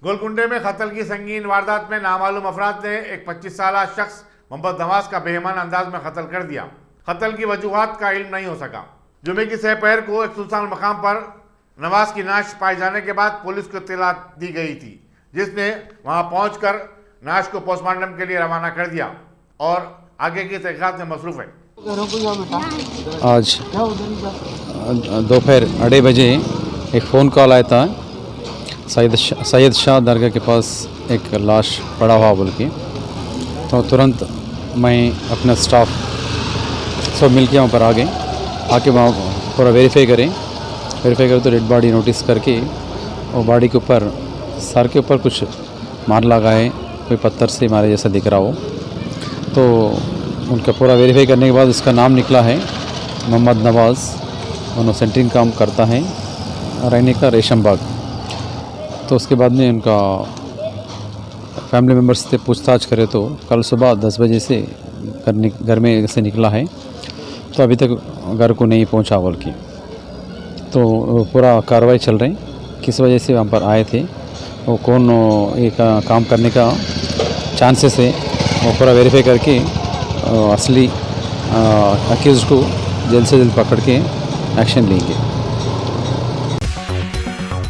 गोलकुंडे में कत्ल की संगीन वारदात में नामालूम अफराद ने एक 25 साल शख्स मोहम्मद नवाज का बेईमान अंदाज में कत्ल कर दिया। कत्ल की वजूहात का इल्म नहीं हो सका। जुमे की सहपहर को एक सुनसान मकाम पर नवाज की नाश पाए जाने के बाद पुलिस को इत्तला दी गई थी, जिसने वहां पहुंचकर नाश को पोस्टमार्टम के लिए रवाना कर दिया और आगे की तहकीकात में मसरूफ है। आज दोपहर 2:30 बजे एक फ़ोन कॉल आया था सैयद शाह दरगाह के पास एक लाश पड़ा हुआ बोल के। तो तुरंत मैं अपना स्टाफ सब मिल के वहाँ पर आ गए। आके वहाँ पूरा वेरीफाई करें तो डेड बॉडी नोटिस करके वो बॉडी के ऊपर सर के ऊपर कुछ मार लगा है, कोई पत्थर से मारे जैसा दिख रहा हो। तो उनका पूरा वेरीफाई करने के बाद उसका नाम निकला है मोहम्मद नवाज़। उन्होंने सेंटरिंग काम करता है, रहने का रेशम बाग। तो उसके बाद में उनका फैमिली मेम्बर्स से पूछताछ करें तो कल सुबह 10 बजे से घर में से निकला है, तो अभी तक घर को नहीं पहुंचा बोल के। तो पूरा कार्रवाई चल रही, किस वजह से वहाँ पर आए थे, वो कौन एक काम करने का चांसेस है, वो पूरा वेरीफाई करके असली अक्यूज़ को जल्द से जल्द पकड़ के एक्शन लेंगे।